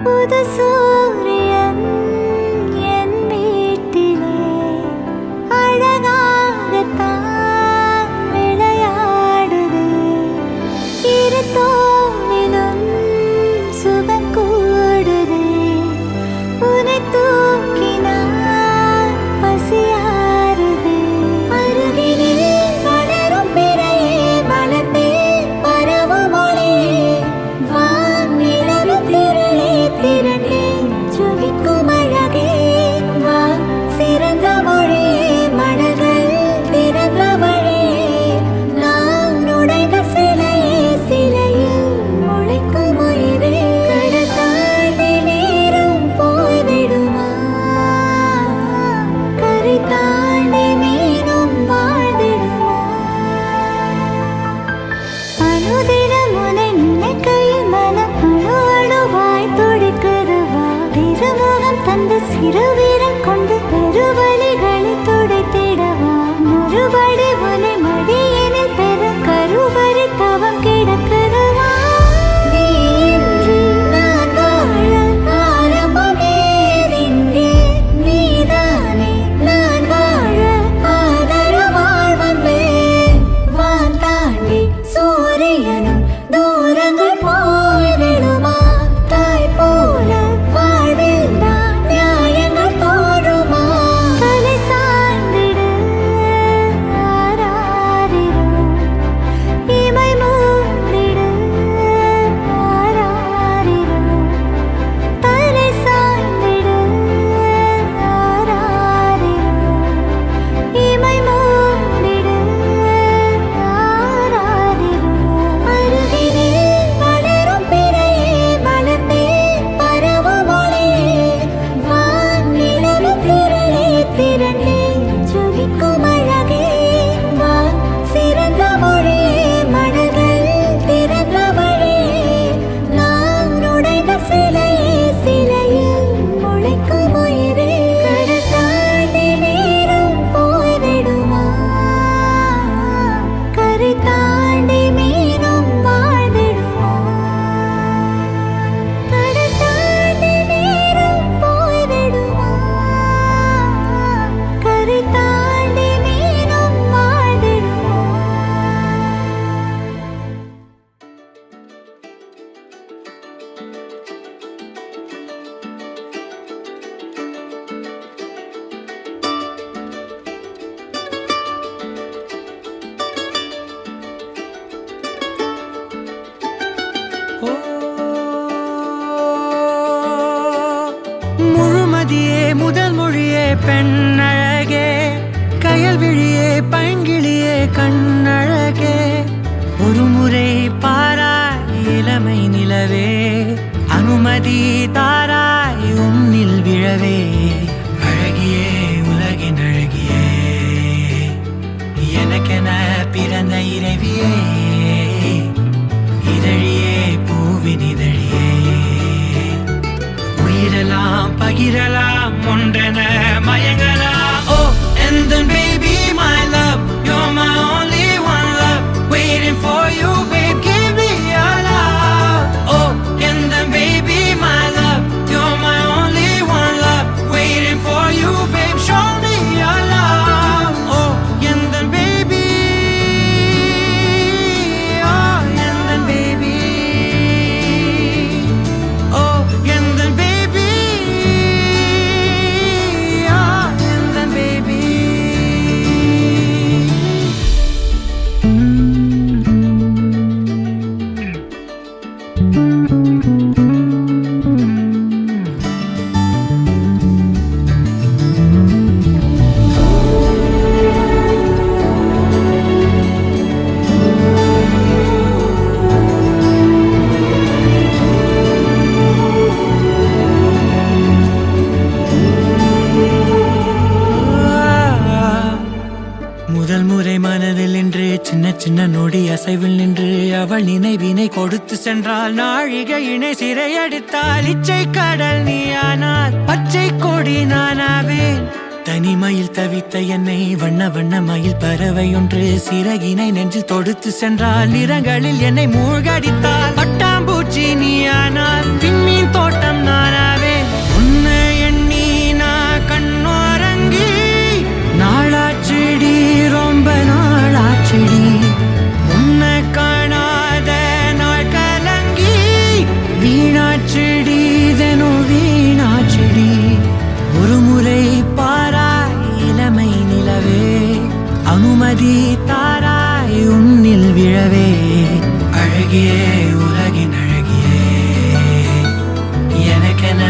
புது சூரியன் என் வீட்டிலே அழகாகத்தான் விளையாடுது. இரு தோளிலும் சுகம் கூடுது. உன்னை தூக்கினால் பசியாறுது. அருகினில் வளரும் பிறையே வளர்ந்தே பரவும் ஒளியே வான் நிலவும் திரளே திரண்டே ஜொலிக்கும் அழகே வா சிறந்த மொழியே மடல்கள் திறந்த வழியே நாம் நுழைந்த சிலையே சிலையில் முளைக்கும் உயிரே கடல் தாண்டி நீரும் போய்விடுமா கரை தாண்டி மீனும் வாழ்ந்திடுமா அனுதினம் உன்னை நினைக்கையில் மனம் அணு அணுவாய் துடிக்குதுவா திருமுகம் தந்து சிறு வீரல் கொண்டு பெருவலிகளை துடைத்திடவா மறுபடி உன்னை மடியினில் பெற கருவறை தவம் கிடக்குதுவா நீ இன்றி நான் வாழ ஆரம்பம் ஏறிங்கே நீதானே நான் வாழ ஆதரவாய் வந்தேன் வான் தாண்டி சூரியனும் தூரங்கள் போய்விடுமா தாய் போல வாழ்வில் நான் நியாயங்கள் தோன்றுமா தலை சாய்ந்திடு ஆராரிரோ இமை மூடிடு ஆராரிரோ தலை சாய்ந்திடு ஆராரிரோ இமை மூடிடு ஆராரிரோ அருகினில் வளரும் பிறையே வளர்ந்தே பரவும் ஒளியே வான் நிலவும் திரளே திரண்டே ஜொலிக்கும் அழகே வா சிறந்த மொழியே மடல்கள் திறந்த வழியே நாம் நுழைந்த சிலையே சிலையில் முளைக்கும் உயிரே கடல் தாண்டி நீரும் போய்விடுமா கரை தாண்டி மீனும் வாழ்ந்திடுமா கடல் தாண்டி நீரும் போய்விடுமா கரை தாண்டி மீனும் வாழ்ந்திடுமா. முழுமதியே முதல் மொழியே பெண்ணழகே கயல் விழியே பைங்கிளியே கண்ணழகே ஒரு முறை பாராய் இளமை நிலவே அனுமதி தாராய் உன்னில் விழவே அழகியே உலகின் அழகியே எனக்கென பிறந்த இறைவியே இதழியே பூவின் இதழியே உயிரலாம் பகிரலாம் ஒன்றென மயங்கலாம் ஓ and then baby my love you're my only one love waiting for you babe give me your love oh and then baby my love you're my only one love waiting for you babe show me your love oh and then baby oh and then baby oh and then baby oh and then baby முதல் முறை மனதில் நின்று சின்ன சின்ன நொடி அசைவில் நின்று அவள் நினைவினை கொடுத்து சென்றால் நாழிகை இணை சிறையடித்தால் இச்சை கடல் நீயானால் பச்சை கொடி நானாவேன் தனிமையில் தவித்த என்னை வண்ண வண்ண மயில் பறவை ஒன்று சிறகினை நெஞ்சில் தொடுத்து சென்றால் நிறங்களில் என்னை மூழ்கடித்தால் பட்டாம்பூச்சி நீயானால் விண்மீன் தோட்டம் நானாவே உன்னை எண்ணி நான் கண்ணோரங்கி நாளாச்செடி ரொம்ப நாளாச்செடி உன்னை காணாத நாள் கலங்கி வீணாச்செடி தினம் வீணாச்செடி ஒரு முறை பாராய் இளமை நிலவே அனுமதி தாராய் உன்னில் விழவே அழகியே உலகின் அழகியே எனக்கென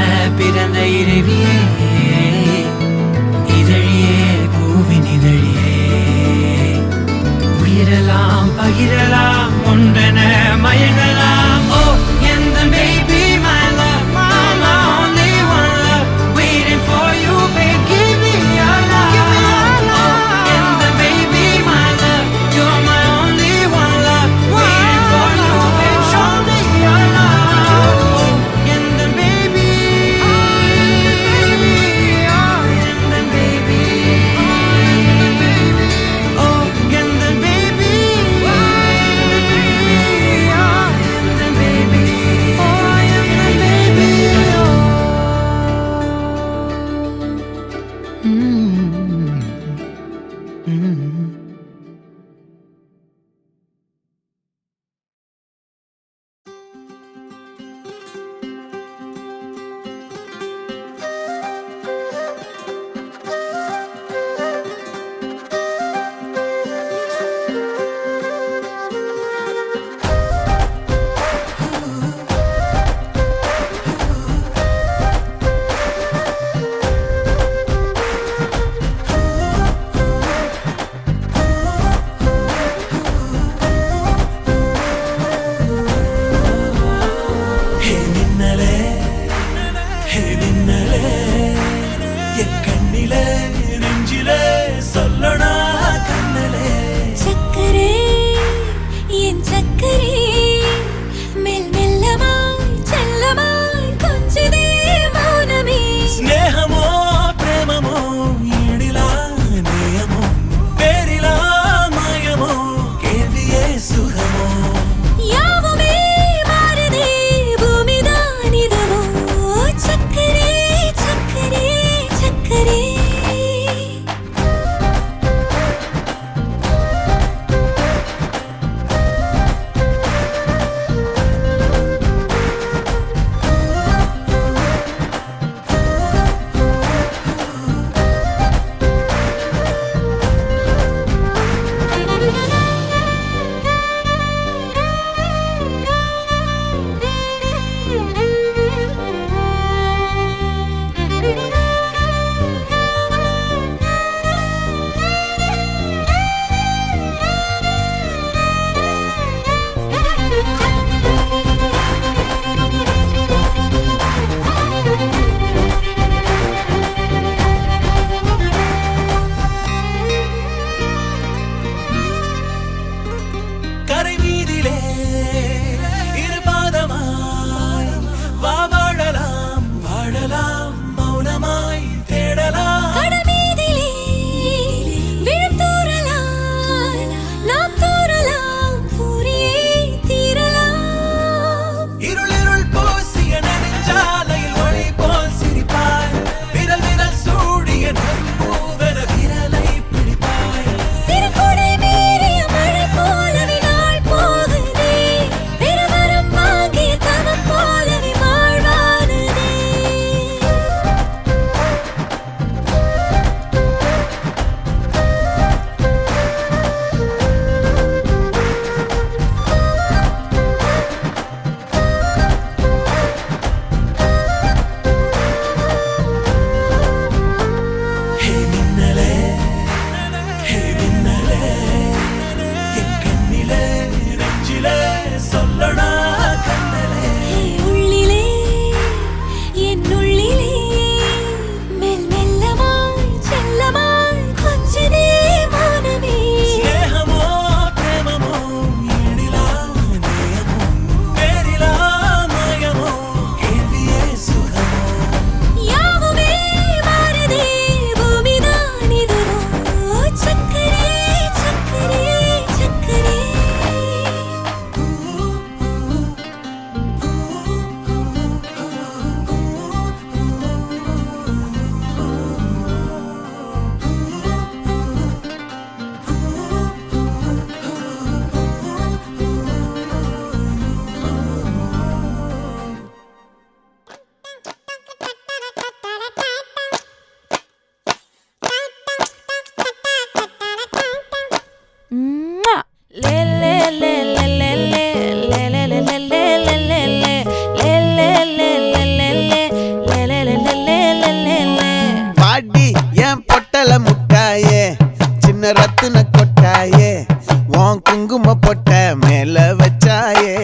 மேல வச்சாயே.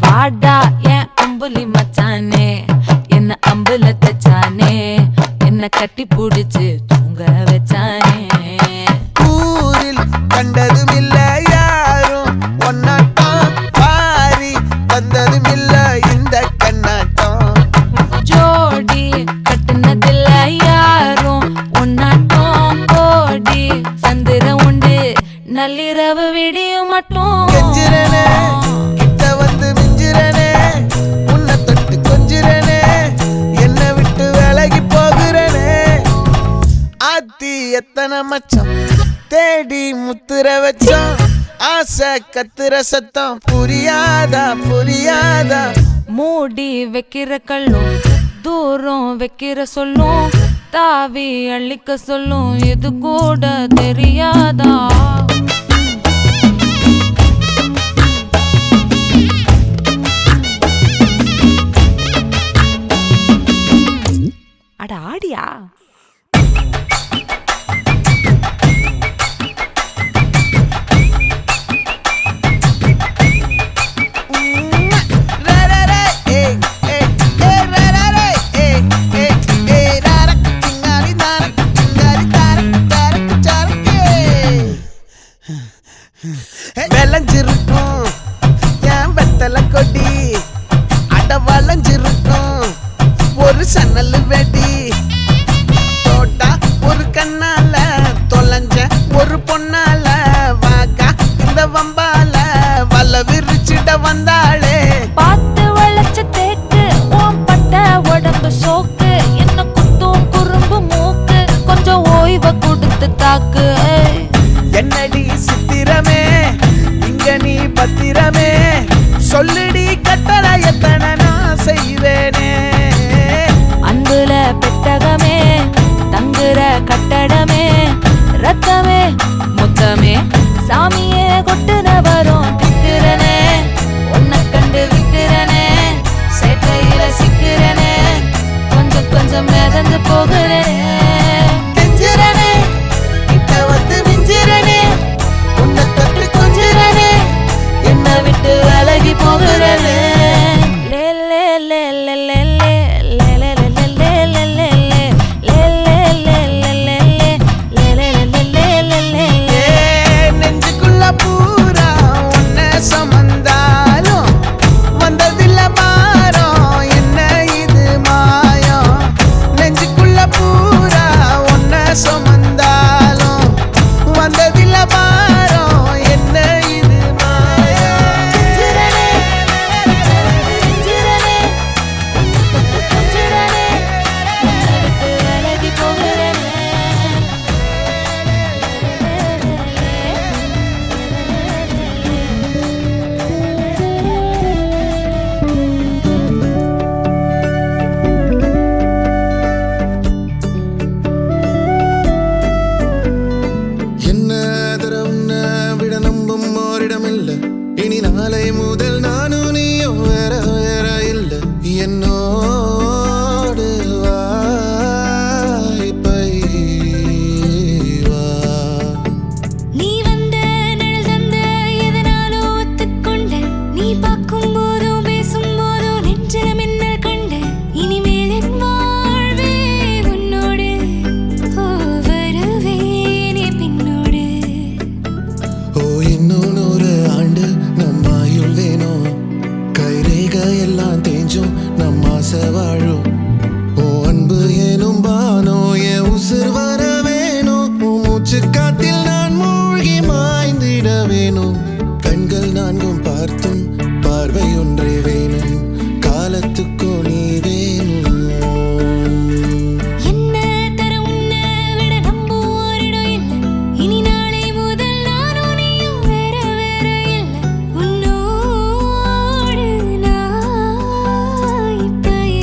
வாடா என் அம்புலி மச்சானே, என்ன அம்புல தச்சானே, என்ன கட்டி புடிச்சு தூங்க வச்சானே. ஊரில் கண்டதும் இல்ல யாரும் ஒன்னாட்டம், பாரி தந்ததும் இல்ல இந்த கண்ணாட்டம். ஜோடி கட்டுனதில்ல யாரும் ஒன்னாட்டம், ஓடி சந்திர உண்டு நள்ளிரவு விடியும் மட்டும். கெஞ்சிரனே கிட்ட வந்து மிஞ்சிரனே, உன்னை தொட்டு கொஞ்சிரனே, என்னை விட்டு விலகி போகிறனே. ஆத்தி எத்தனை மச்சம் தேடி முத்துற வச்சோம், ஆசை கத்துற சத்தம் புரியாதா புரியாதா. மூடி வைக்கிற கல்லும் தூரம் வைக்கிற சொல்லும், தாவி அள்ளிக்க சொல்லும் இது கூட தெரியாதா. அட ஆடியா. விளைஞ்சிருக்கும் என் வெத்தலை கொடி, அட வளைஞ்சிருக்கும் ஒரு சன்னல் வெடி. தோட்டா ஒரு கண்ணால தொலைஞ்ச ஒரு பொண்ணால, வாக்கா இந்த வம்பால வல விரிச்சிட வந்தாளே. பார்த்து வளைச்ச தேக்கு ஓம் பட்ட உடம்பு சோக்கு, என்ன குத்தும் குறும்பு மூக்கு கொஞ்சம் ஓய்வை கொடுத்து தாக்கு. என்னடி சித்திரமே இங்க நீ பத்திரமே, சொல்லுடி கட்டளை எத்தனை நான் செய்வேனே. அன்புல பெட்டகமே தங்குற கட்டடமே, ரத்தமே முத்தமே சாமியே கொட்டுன வரும் திக்கிறனே. உன்னை கண்டு விக்கிறனே, சேட்டையில சிக்கிறனே, கொஞ்சம் கொஞ்சம் மிதந்து போகிறேன். கெஞ்சிரனே கிட்ட வந்து மிஞ்சிரனே, உன்னை தொட்டு கொஞ்சிரனே, என்னை விட்டு விலகி போகிறனே. லே லே லே லே லே லே லே லே லே லே லே லே லே லே லே லே லே லே லே. நெஞ்சுக்குள்ள பூரா உன்னை சுமந்தாலும் வந்ததில்ல பாரம், என்ன இது மாயம். நெஞ்சுக்குள்ள பூரா உன்னை சுமந்தாலும் வந்ததில்ல பாரம், என்ன இது மாயம். சிரனே சிரனே சிரனே என்னை விட்டு விலகி போகிறனே. என்ன தர உன்னை விட நம்பும் ஓரிடமில்ல, இனி நாளை முதல் நானும் நீயும் வேற வேற இல்ல. என்னோடு வாய்ப்பை வா. நீ வந்த நிழல் தந்த எதனாலோ ஒத்துக்கொண்ட, நீ பார்க்கும் போதோ பேசும் போதோ நெஞ்சில மின்னல் கண்ட. இனிமேல் என் வாழ்வே உன்னோடு, ஓ வருவேனே பின்னோடு. ஓ இன்னும் 100 ஆண்டு நம்ம ஆயுள் வேணும், கைரேக எல்லாம் தேஞ்சும் நம்ம ஆசை வாழும். ஓ அன்பு ஏனும் பானோ என் உசுர் வர வேணும், உன் மூச்சு காத்தில் நான் மூழ்கி மாய்ந்திட வேணும். கண்கள் நான்கும் பார்த்தும் பார்வை ஒன்றே வேணும், காலத்துக்கும் நீ வேணும். என்ன தர உன்னை விட நம்பும் ஓரிடம் இல்லை, இனி நாளை முதல் நானும் நீயும் வேற வேற இல்லை. உன்னோடு நான் இப்பயேதான்.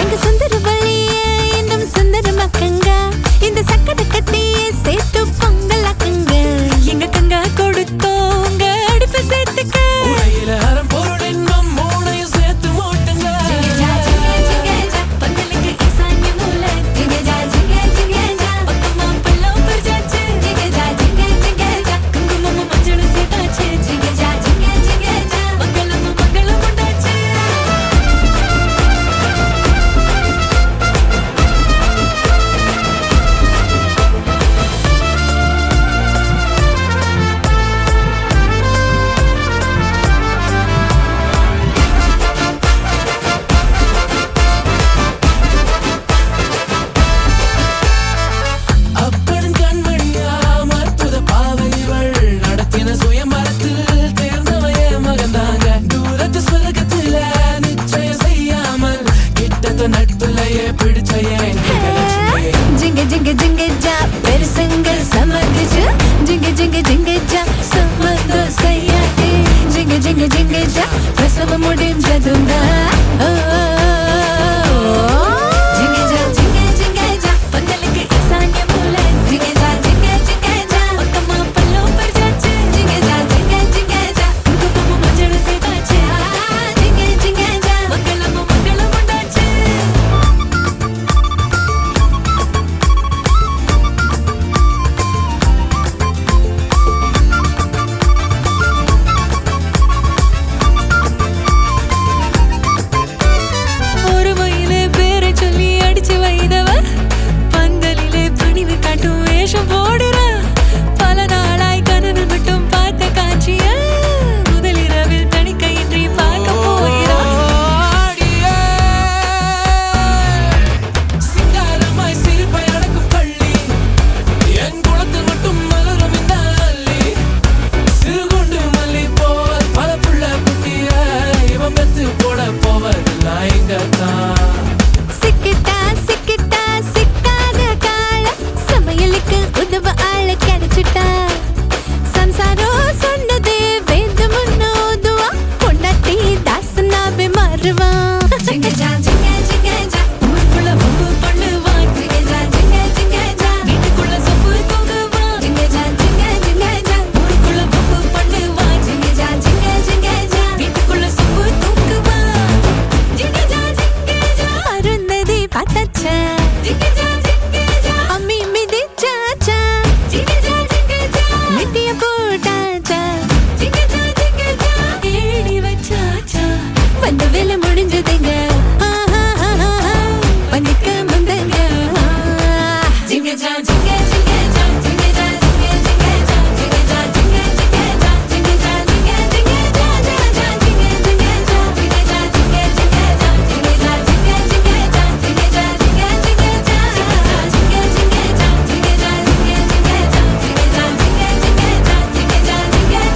எங்க சுந்தரவள்ளியே இன்னும் சுந்தரமாக்குங்க இந்த சக்கரை கட்டியே சேர்த்து பொங்கலாக்குங்க எங்க கங்கா கொடுத்தோங்க அடுப்பு சேர்த்துக்க உலகில அறம்பொருள் இன்பம் மூளையும் சேர்த்து மூட்டுங்க பந்தலுக்கு ஈசான்ய மூலை பக்கமா பள்ளம் பறிச்சாச்சு குங்குமமும் மஞ்சளும் சேர்த்தாச்சு மங்களமும் மங்களம் உண்டாச்சு அப்படும் கண்மணியா மற்புத பாவைகள் நடத்தின சுயமரத்தில் தேர்ந்தவைய மகந்தாங்க தூரத்து சொர்க்கத்துல நிச்சயம் செய்யாமல் கிட்டத்த நட்புலையே பிடிச்சையே ஜிங்க ஜிங்க ஜிங்க ஜா பெருசங்க சமகஜ ஜிங்க ஜிங்க ஜிங்க ஜா சமதோ சையாதே ஜிங்க ஜிங்க ஜிங்க ஜா பிரசவம் முடிஞ்சதுண்டா ஜிங்க ஜிங்க ஜா பந்தலுக்கு ஈசான்ய மூலை ஜிங்க ஜா பக்கமா பள்ளம் பறிச்சாச்சு ஜிங்க ஜா குங்குமமும் மஞ்சளும் சேர்த்தாச்சு ஜிங்க ஜா மங்களமும் மங்களம் உண்டாச்சு வருவான். ஜிங்கஜா ஜிங்க ஜிங்கஜா ஊருக்குள்ள வம்பு பண்ணுவான். ஜிங்கஜா ஜிங்க ஜிங்கஜா வீட்டுக்குள்ள சொப்பு தூங்குவான். ஜிங்கஜா ஜிங்க ஜிங்கஜா ஊருக்குள்ள வம்பு பண்ணுவான். ஜிங்கஜா ஜிங்க ஜிங்கஜா வீட்டுக்குள்ள சொப்பு தூங்குவான். ஜிங்கஜா ஜிங்கஜா அருந்ததி பார்த்தாச்சா. ஜிங்கஜா ஜிங்கஜா அம்மி மிதிச்சாச்சா. ஜிங்கஜா ஜிங்கஜா மிட்டிய போட்டாச்சா. ஜிங்கஜா ஜிங்கஜா ஏடி வச்சாச்சா. வந்த வேலை முடிஞ்சதுங்க. பண்ணிக்க வந்தங்க. ஜிங்கஜா ஜிங்க ஜிங்கஜா ஜிங்கஜா ஜிங்க ஜிங்கஜா ஜிங்கஜா ஜிங்க ஜிங்கஜா ஜிங்கஜா ஜிங்க ஜிங்கஜா ஜிங்கஜா ஜிங்க ஜிங்கஜா ஜிங்கஜா ஜிங்க ஜிங்கஜா ஜிங்கஜா ஜிங்க ஜிங்கஜா ஜிங்கஜா ஜிங்க ஜிங்கஜா ஜிங்க ஜிங்கஜா ஜிங்கஜா ஜிங்க ஜிங்கஜா ஜிங்கஜா ஜிங்க ஜிங்கஜா ஜிங்கஜா ஜிங்க ஜிங்கஜா ஜிங்கஜா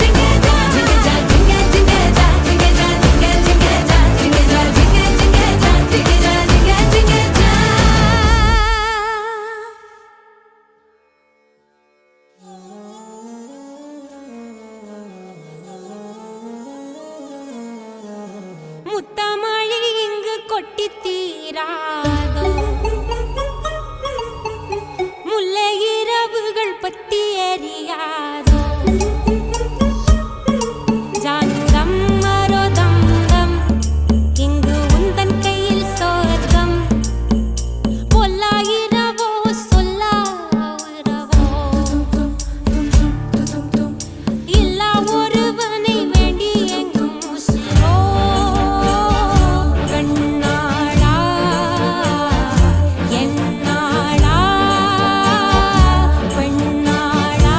ஜிங்க ஜிங்கஜா ஜிங்கஜா ஜிங்க ஜிங்கஜா ஜிங்கஜா ஜிங்க ஜிங்கஜா ஜிங்கஜா ஜிங்க ஜிங்கஜா. முத்தமழை இங்கு கொட்டி தீராதோ. முல்லை இரவுகள் பத்தி எரியாதோ. ஜானுரம் மரோதம் தம் இங்கு உந்தன் கையில் சொர்க்கம். பொல்லாயிரவோ சொல்லாயிரவோ இல்லா ஒருவனை வேண்டி எங்கும் உசிரோ. கண்ணாளா என்னாளா பெண்ணாளா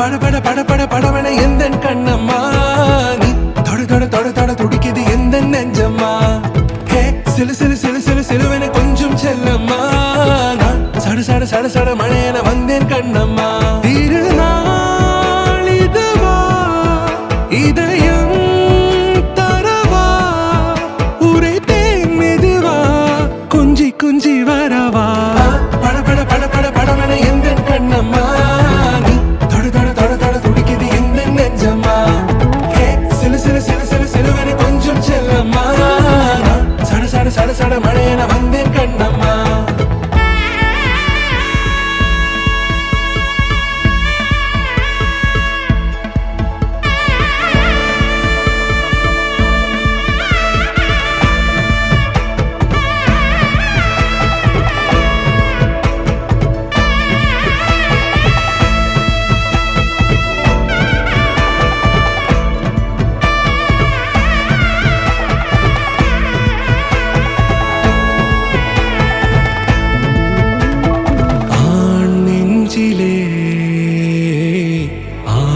பட பட பட படவன எந்த கண்ணம்மா நீ தொட தொட தொட தொட துடிக்குது எந்த நெஞ்சம்மா ஹே சிலு சிலு சிலு சிலு சிலுவன கொஞ்சம் செல்லம்மா நான் சட சட சட சட மழையன வந்தேன் கண்ணம்மா திருநாள் இதுவா இதயம் தரவா உரைத்தேன் மெதுவா குஞ்சி குஞ்சி வரவா பட பட பட பட படவன எந்த கண்ணம்மா நீ தொட தொட தொட தொட துடிக்குது எந்த நெஞ்சம்மா ஹே சிலு சிலு சிலு சிலு சிலுவன கொஞ்சம் செல்லம்மா நான் சட சட சட சட மழையன வந்தேன் கண்ணம்மா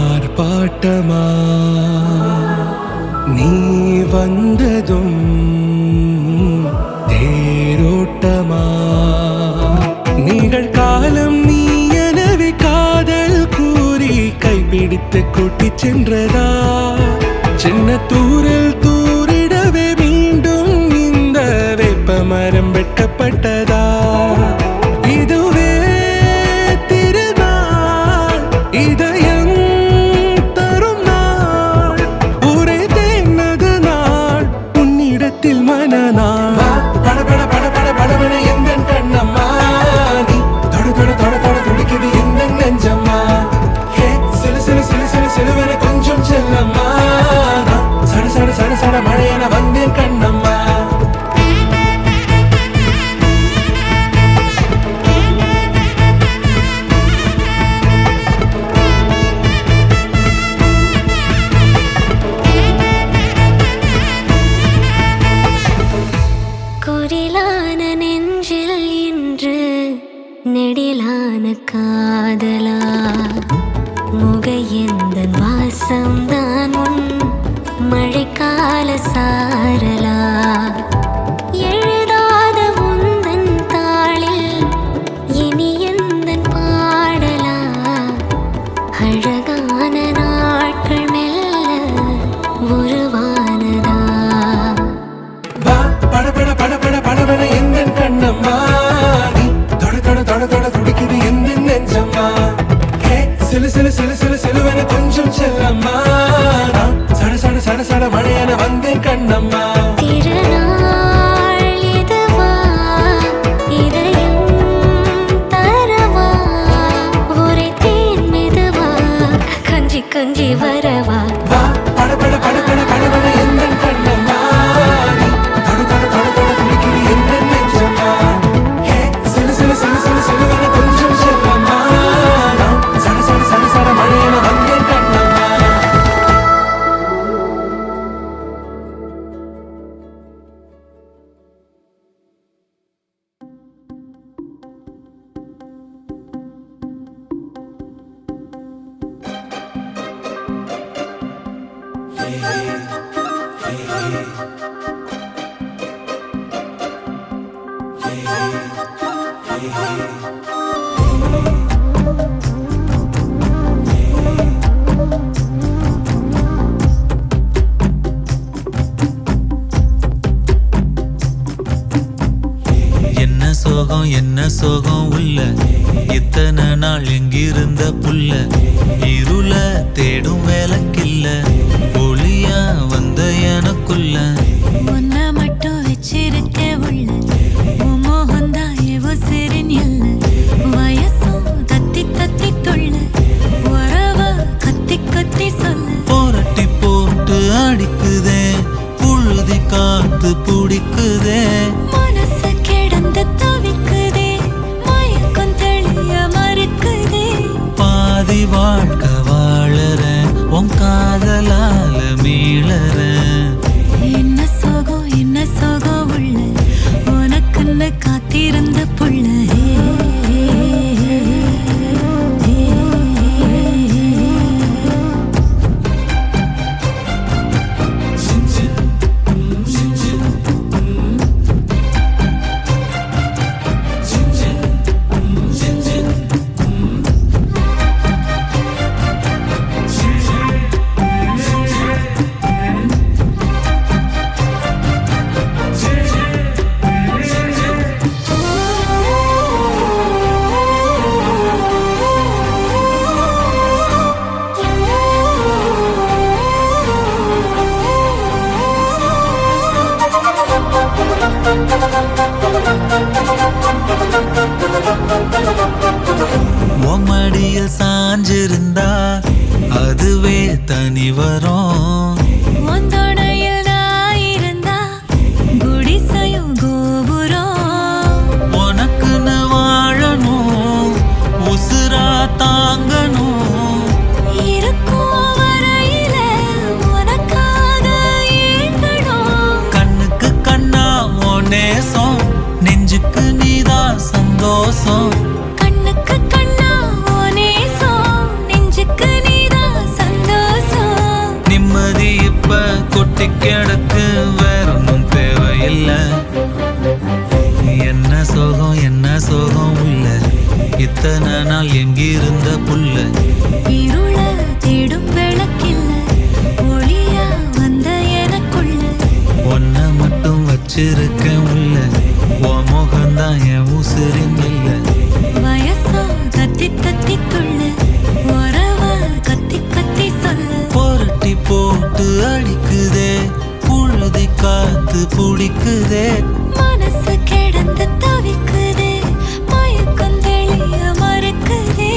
ஆர்ப்பாட்டமா நீ வந்ததும் தேரோட்டமா நிகழ்காலம் நீ எனவே காதல் கூறி கைப்பிடித்து கூட்டிச் சென்றதா சின்ன தூரல் தூரிடவே மீண்டும் இந்த வேப்ப மரம் வெட்டப்பட்டதா இதுவே திருநாள் இதயம் தரும் நாள் உரைத்தேனது நாள் உன்னிடத்தில் மனநாள் பட பட பட பட படவன எந்த கண்ணம்மா நீ தொட தொட தொட தொட துடிக்குது எந்த நெஞ்சம்மா ஹே சிலு சிலு சிலு சிலு சிலுவன கொஞ்சம் செல்லம்மா நான் சட சட சட சட மழையன வந்தேன் கண்ணம்மா குரிலான நெஞ்சில் இன்று நெடிலான காதலா முகையெந்தன் வாசம்தான் உன் மழைக்கால சாரலா எழுதாத உந்தன் தாளில் இனி எந்தன் பாடலா அழகான நாட்கள் மெல்ல உருவானதா பட பட பட பட படவன எந்த கண்ணம்மா நீ தொட தொட தொட தொட துடிக்குது எந்த நெஞ்சம்மா ஹே சிலு சிலு சிலு சிலு சிலுவன கொஞ்சம் செல்லம்மா நான் சட சட சட சட மழையன வந்தேன் கண்ணம்மா திருநாள் இதுவா இதயம் தரவா உரைத்தேன் மெதுவா கஞ்சி கஞ்சி வரவா பட பட பட பட படவன எந்த கண்ணம்மா நீ தொட தொட தொட தொட துடிக்குது எந்த நெஞ்சம்மா ஹே சிலு சிலு சிலு சிலு சிலுவன கொஞ்சம் செல்லம்மா நான் சட சட சட சட மழையன வந்தேன் கண்ணம்மா என்ன சோகம் உள்ள இத்தனை நாள் எங்கிருந்த புள்ள இருள தேடும் வேலைக்கில்ல ஒளியா வந்த எனக்குள்ள உன்னை மட்டும் வச்சிருக்க உள்ள உன் மோகந்தான் எவோ சிறின் எல்ல வயசும் தத்தி தத்தி தொள்ள உறவ கத்தி கத்தி சொல்ல போரட்டி போட்டு அடிக்குதே புழுதி காத்து பிடிக்குதே மனசு கிடந்து தவிக்குதே மயக்கம் தெளிய மறுக்குதே பாதி வாழ்க்கை வாழறேன் உன் காதலால மீளறேன் என்ன சோகம் உள்ள உனக்குன்னு காத்திருந்த புள்ள உம்மடியில் சாஞ்சிருந்தா அதுவே தனி வரும். உந்தோணையில் நான் இருந்தா குடிசையும் கோபுரம். உனக்குன்னு வாழணும், உசுரா தாங்கணும். இருக்கும் வரையில உனக்காக ஏங்கணும். கண்ணுக்கு கண்ணா உன் நேசம், நெஞ்சுக்கு நீதான் சந்தோஷம். கண்ணுக்கு கண்ணா உன் நேசம், நெஞ்சுக்கு நீதான் சந்தோஷம். நிம்மதி இப்ப கொட்டி கிடக்கு, வேற ஒன்றும் தேவையில்லை. என்ன சோகம் உள்ள, இத்தனை நாள் எங்கிருந்த புல்ல. இருள தேடும் விளக்கில்ல, ஒளியா வந்த எனக்குள்ள. ஒன்ன மட்டும் வச்சிருக்கேன் உள்ள, உன் முகம்தான் என் உசிரின் இல்லை. வயசா கத்தி கத்தி கொள்ள, உறவா கத்தி கத்தி சொல்ல. புரட்டி போட்டு அடிக்குதே, புழுதி காத்து பிடிக்குதே. மனசு கிடந்து தவிக்குதே, மயக்கம் தெளிய மறக்குதே.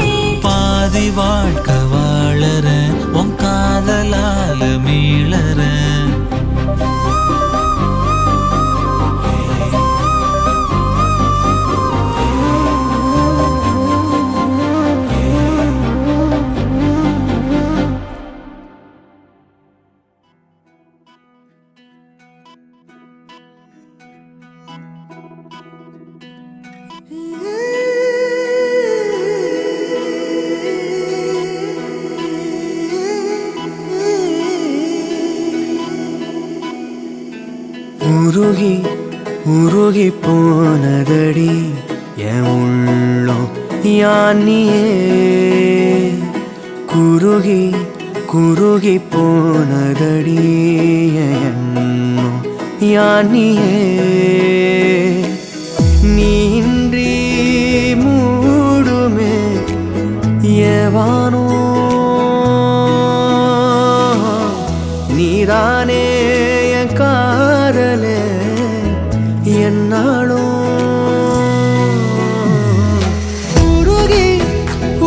பாதி வாழ்க்கை வாழறேன், உன் காதலால மீளறேன். உருகி உருகி போனதடி என் உள்ளம் யானியே. குருகி குருகி போனதடி என் எண்ணம் யானியே. நீன்றி மூடுமே ஏவானோ, நீதானே என் காதலே என்னாலும். உருகி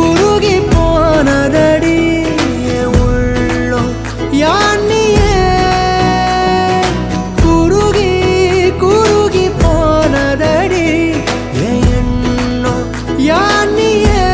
உருகி போனதடி என் உள்ளம் யானியே. குருகி குருகி போனதடி என் எண்ணம் யானியே.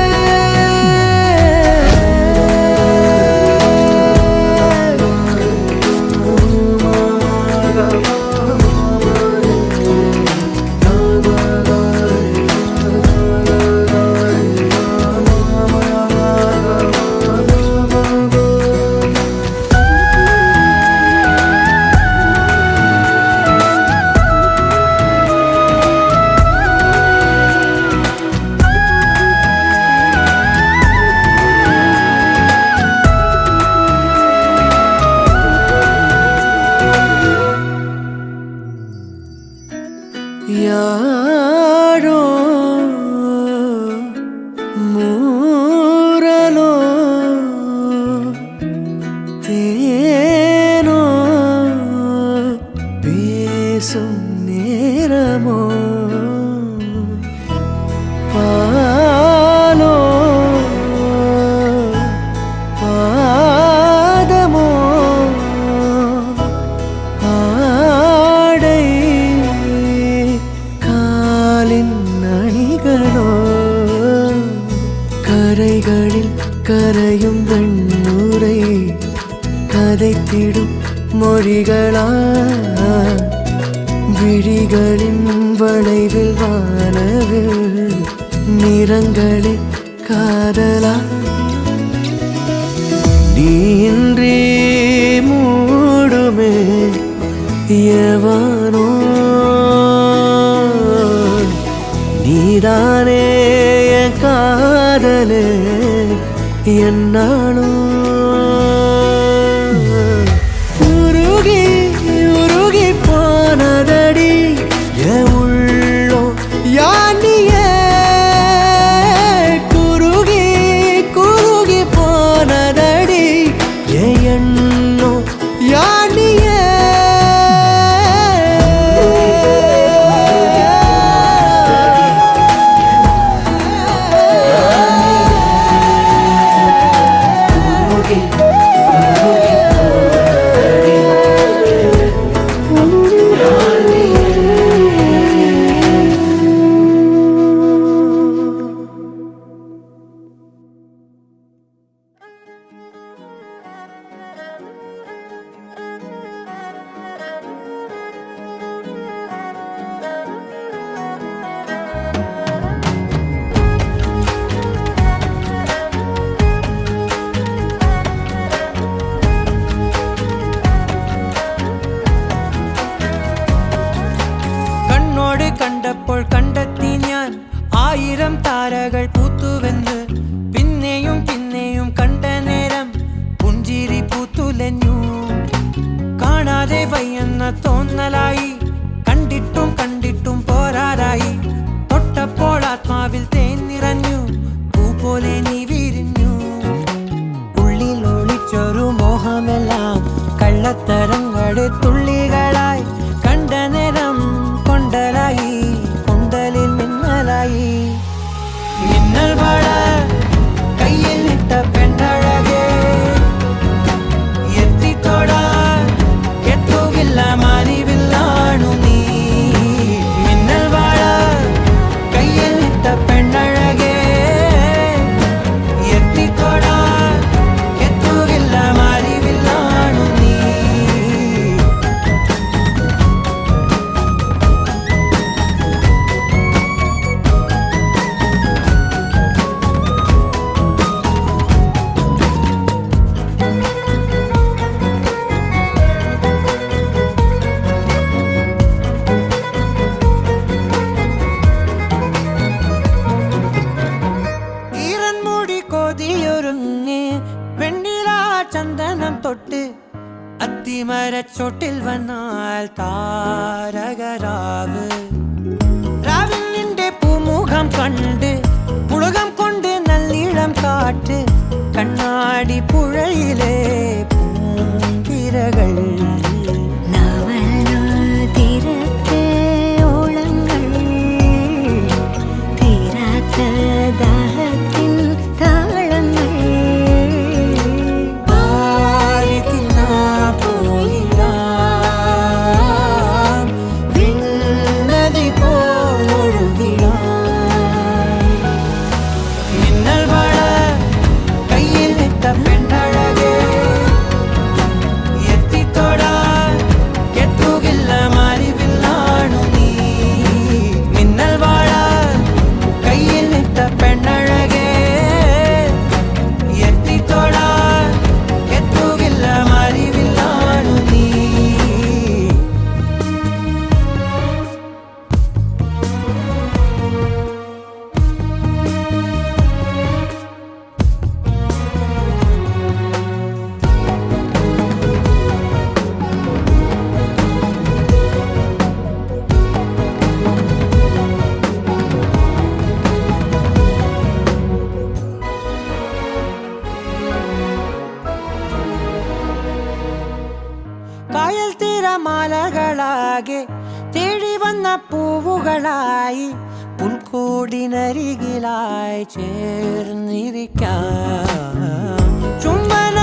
யாரோ மூரலோ தேனோ பேசும் நேரமோ, பாலோ பாதமோ ஆடை காலின் அணிகளோ. கரைகளில் கரையும் வெண்ணுரை கதைத்திடும் மொழிகளா. விழிகளின் வளைவில் வானவில் நிறங்களில் காதலா. நீன்றி மூடுமே எவனோ, நீதானே என் காதலே என்னாலும். உருகி உருகி போனதடி என் உள்ளம் யானியே. குருகி குருகி போனதடி என் எண்ணம் யானியே. തികഞ്ഞു. കാണാതെ വയ്യെന്ന തോന്നലായി, കണ്ടിട്ടും കണ്ടിട്ടും പോരാറായി. തൊട്ടപ്പോൾ ആത്മാവിൽ തേൻ നിറഞ്ഞു, പൂ പോലെ നീ വിരിഞ്ഞു. ഉള്ളിൽ ഒളിച്ചൊരു മോഹമെല്ലാം കള്ളത്തരങ്ങളുടെ തുള്ളികളായി. കണ്ട നേരം കൊണ്ടലായി, കൊണ്ടലിൽ മിന്നലായി. മിന്നൽ വള കയ്യിൽ ഇട്ട പെണ്ണഴകേ, എത്തിത്തൊടാൻ എത്തുകില്ല മാറിവില്ലാണു നീ. മിന്നൽ വള കയ്യിൽ ഇട്ട പെണ്ണഴകേ, എത്തിത്തൊടാൻ എത്തുകില്ല മാറിവില്ലാണു നീ. ഈറൻമുടി കൊതിയൊരുങ്ങി, വെണ്ണില ചന്ദനം തൊട്ട് അത്തിമരച്ചോട്ടിൽ വന്നാൽ താരകരാവ്. രാവിൽ നിന്റെ പൂമുഖം കണ്ട് പുളകം കൊണ്ട് നല്ലിളം കാറ്റ്. കണ്ണാടി പുഴയിലെ പൂന്തിരകൾ. തീരത്തെ ഓളങ്ങൾ, തീരാത്ത ദാഹത്തിൻ താളങ്ങൾ. ആരി തിന്നാ പോയിടാം, വിണ്ണതി പോലൊഴുകിടാം. മിന്നൽ വള കയ്യിൽ ഇട്ട പെണ്ണഴകേ, എത്തിത്തൊടാൻ എത്തുകില്ല മാറിവില്ലാണു നീ. മിന്നൽ വള കയ്യിൽ ഇട്ട പെണ്ണഴകേ, എത്തിത്തൊടാൻ എത്തുകില്ല മാറിവില്ലാണു നീ. കായൽ തീരമാലകളാകെ തേടി വന്ന പൂവുകളായി, പുൽക്കൂടിനരികിലായി ചേർന്നിരിക്കാം. ചുംബന